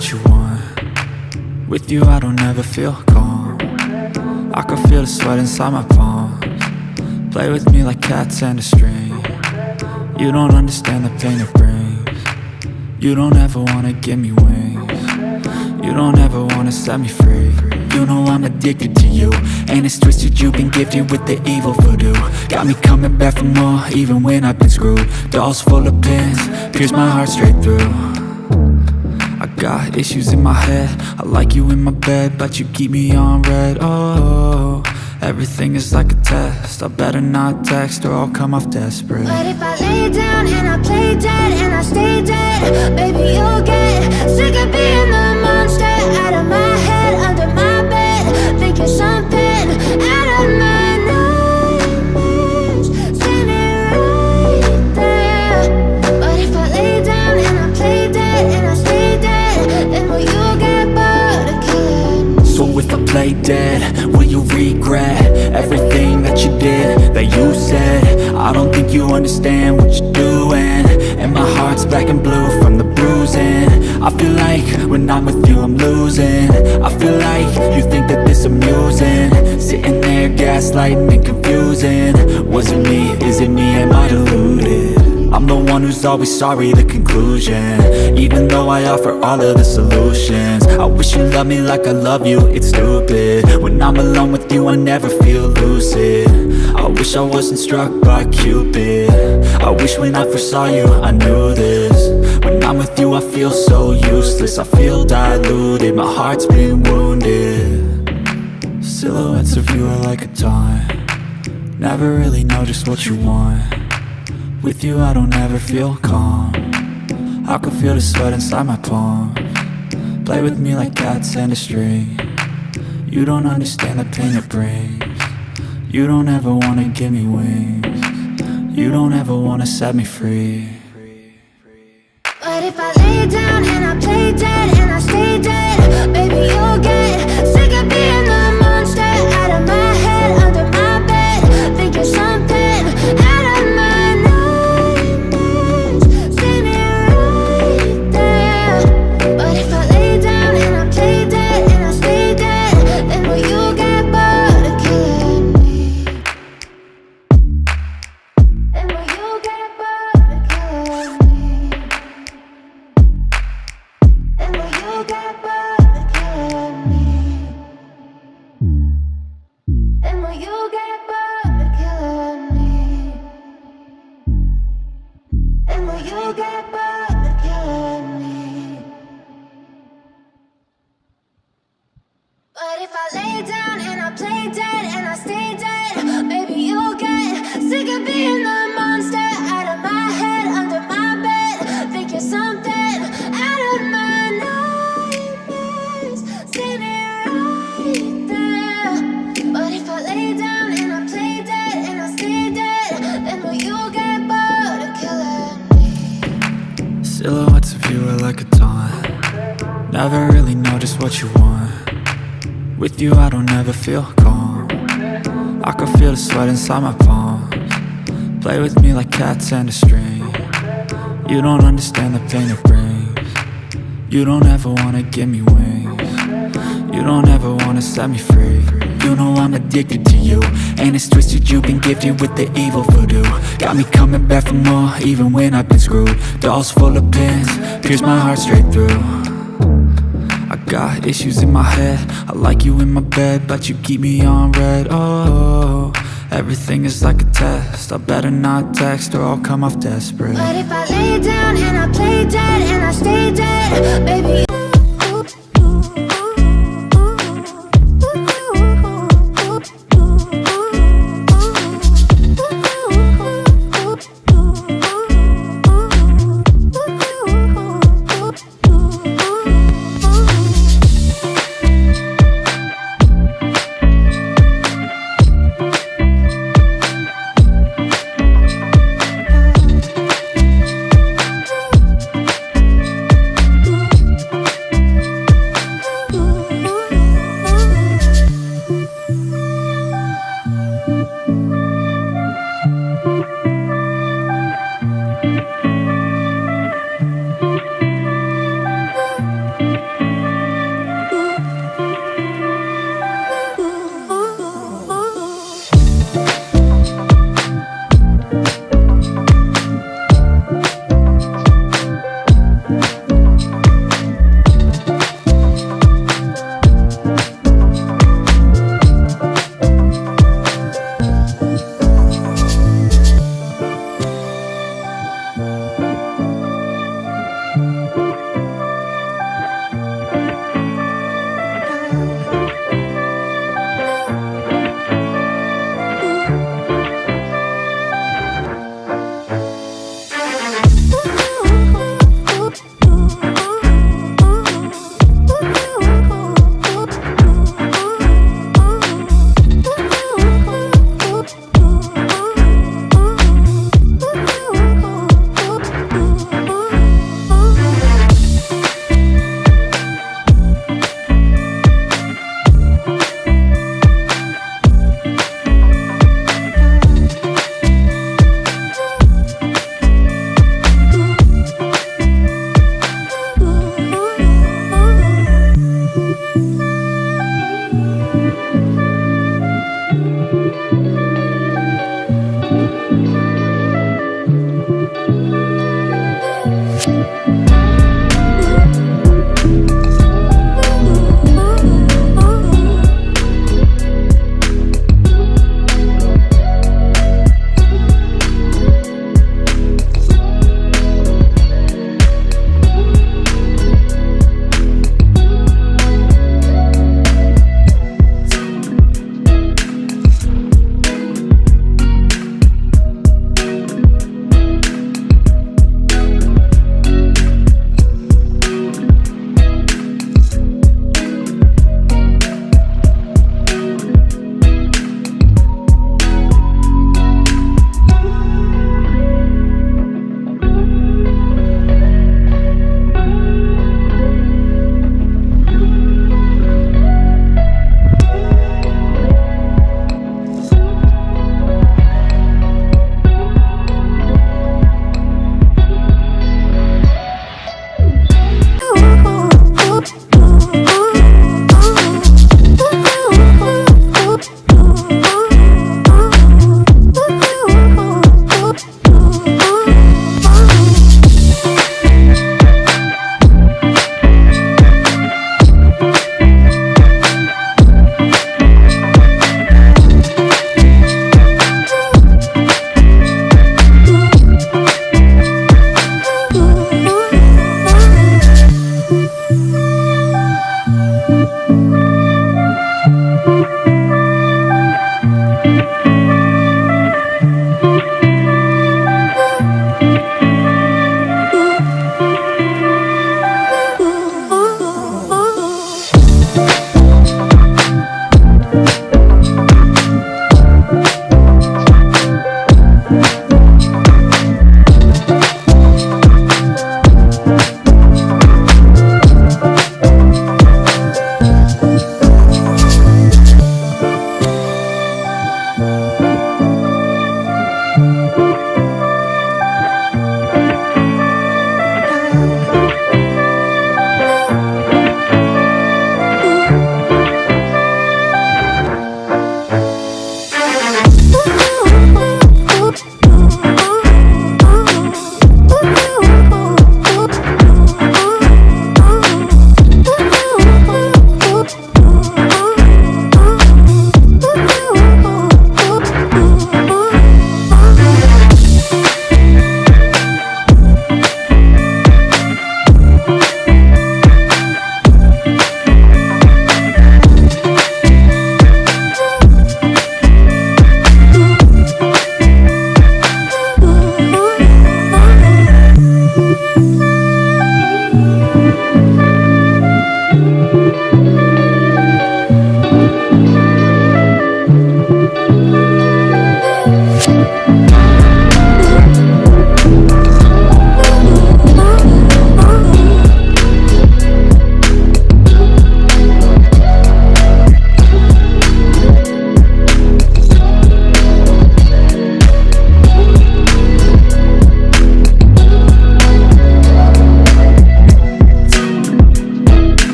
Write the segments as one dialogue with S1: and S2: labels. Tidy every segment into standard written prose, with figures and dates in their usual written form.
S1: what you want. With you I don't ever feel calm. I can feel the sweat inside my palms. Play with me like cats and a string. You don't understand the pain it brings. You don't ever wanna give me wings. You don't ever wanna set me free. You know I'm addicted to you, and it's twisted, you've been gifted with the evil voodoo. Got me coming back for more, even when I've been screwed. Dolls full of pins, pierce my heart straight through. I got issues in my head, I like you in my bed, but you keep me on red. Oh, everything is like a test, I better not text or I'll come off desperate.
S2: But if I lay down and I play dead and I stay dead, baby you'll get sick of being the monster out of my head, under my bed, thinking something out of my nightmares, standing right there. But if I lay down and I play dead and I stay dead, then will you get bored of killing me?
S1: So if I play dead, will you regret everything that you did, that you said? I don't think you understand what you're doing, and my heart's black and blue from the bruising. I feel like when I'm with you I'm losing. I feel like you think that this amusing, sitting there gaslighting and confusing. Was it me? Is it me? Am I deluded? I'm the one who's always sorry, the conclusion, even though I offer all of the solutions. I wish you loved me like I love you, it's stupid. When I'm alone with you I never feel lucid. I wish I wasn't struck by Cupid. I wish when I first saw you I knew this. When I'm with you I feel so useless, I feel diluted, my heart's been wounded. Silhouettes of you are like a taunt, never really know just what you want. With you I don't ever feel calm. I can feel the sweat inside my palms. Play with me like cats and a string. You don't understand the pain it brings. You don't ever wanna give me wings. You don't ever wanna set me free.
S2: But if I lay down and I play dead and I stay dead, baby you'll get sick of being the monster out of my head, under my bed, thinking something out of my nightmares, standing right there. But if I lay down and I play dead and I stay dead, then will you get bored of killing me? Then will you get bored of killing me? And will you get bored of killing me? And will you get bored of killing me? And will you get bored of killing me? But if I lay down and I play dead and I stay dead, baby you'll get sick of being the monster out of my head, under my bed, thinking something out of my nightmares, standing right there. But if I lay down and I play dead and I stay dead, then will you get bored of killing me?
S1: Silhouettes of you are like a taunt, never really know just what you want. With you I don't ever feel calm. I can feel the sweat inside my palms. Play with me like cats and a string. You don't understand the pain it brings. You don't ever wanna give me wings. You don't ever wanna set me free. You know I'm addicted to you, and it's twisted, you've been gifted with the evil voodoo. Got me coming back for more, even when I've been screwed. Dolls full of pins, pierce my heart straight through. I got issues in my head, I like you in my bed, but you keep me on red. Oh, everything is like a test, I better not text or I'll come off desperate.
S2: But if I lay down and I play dead and I stay dead, baby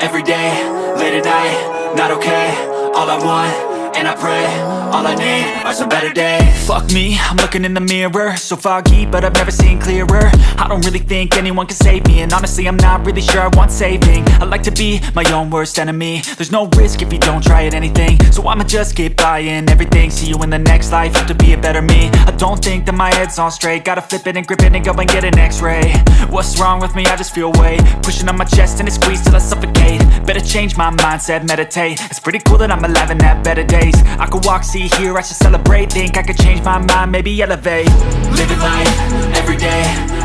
S1: every day, late at night, not okay. All I want, and I pray, all I need are some better days. Fuck me, I'm looking in the mirror, so foggy, but I've never seen clearer. I don't really think anyone can save me, and honestly I'm not really sure I want saving. I like to be my own worst enemy. There's no risk if you don't try at anything, so I'ma just get buying everything. See you in the next life, have to be a better me. I don't think that my head's on straight, gotta flip it and grip it and go and get an x-ray. What's wrong with me? I just feel weight pushing on my chest and it squeezes till I suffocate. Better change my mindset, meditate. It's pretty cool that I'm alive and have better days. I could walk, see, hear, I should celebrate. Think I could change my mind, maybe elevate. Living life, every day,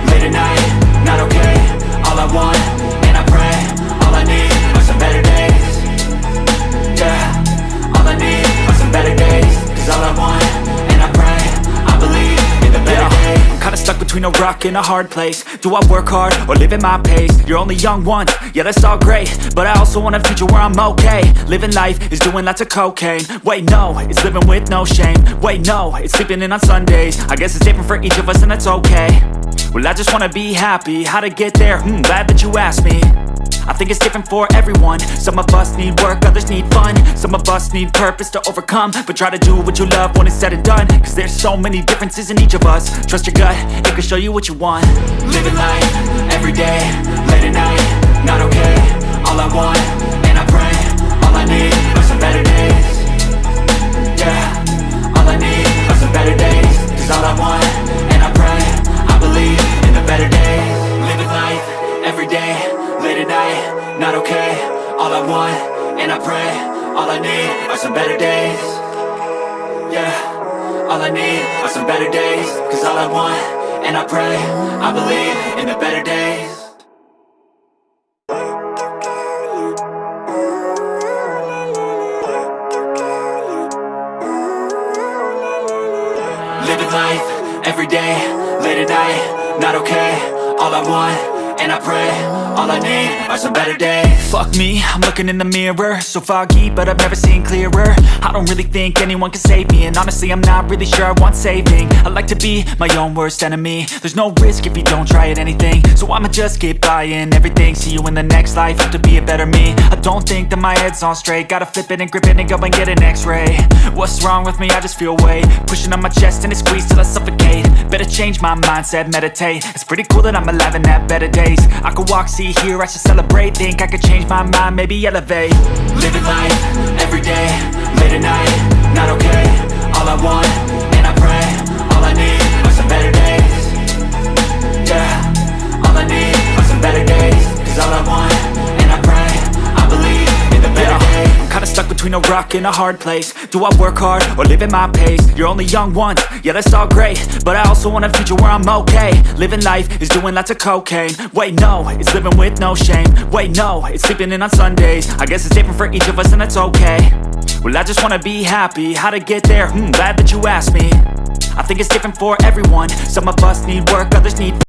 S1: late at night, not okay. All I want, and I pray, all I need are some better days. Yeah, all I need are some better days. Cause all I want, and I pray, I believe in the better days. I'm kinda stuck between a rock and a hard place. Do I work hard or live at my pace? You're only young once, yeah that's all great, but I also want a future where I'm okay. Living life is doing lots of cocaine. Wait no, it's living with no shame. Wait no, it's sleeping in on Sundays. I guess it's different for each of us and that's okay. Well I just wanna be happy, how to get there? Glad that you asked me. I think it's different for everyone. Some of us need work, others need fun. Some of us need purpose to overcome. But try to do what you love when it's said and done. Cause there's so many differences in each of us. Trust your gut, it can show you what you want. Living life, every day, late at night, not okay. All I want, and I pray, all I need are some better days. Yeah, all I need are some better days. Cause all I want, and I pray, I believe in the better days. Living life, every day, late at night, not okay. All I want, and I pray, all I need are some better days. Yeah, all I need are some better days. Cause all I want, and I pray, I believe in the better days. Living life, every day, late at night, not okay. All I want, and I pray, all I need are some better days. Fuck me, I'm looking in the mirror, so foggy, but I've never seen clearer. I don't really think anyone can save me, and honestly I'm not really sure I want saving. I like to be my own worst enemy. There's no risk if you don't try at anything, so I'ma just get buying everything. See you in the next life, have to be a better me. I don't think that my head's on straight, gotta flip it and grip it and go and get an x-ray. What's wrong with me? I just feel weight pushing on my chest and it squeezes till I suffocate. Better change my mindset, meditate. It's pretty cool that I'm alive and have better days. I could walk, see, hear, I should celebrate. Think I could change my mind, maybe elevate. Living life, every day, late at night, not okay. All I want, and I pray, all I need are some better days. Yeah, all I need are some better days. Cause all I want, and I pray, I believe in the better days. I'm kinda stuck between a rock and a hard place. Do I work hard or live at my pace? You're only young once, yeah that's all great, but I also want a future where I'm okay. Living life is doing lots of cocaine. Wait no, it's living with no shame. Wait no, it's sleeping in on Sundays. I guess it's different for each of us and that's okay. Well I just wanna be happy, how to get there? Glad that you asked me. I think it's different for everyone. Some of us need work, others need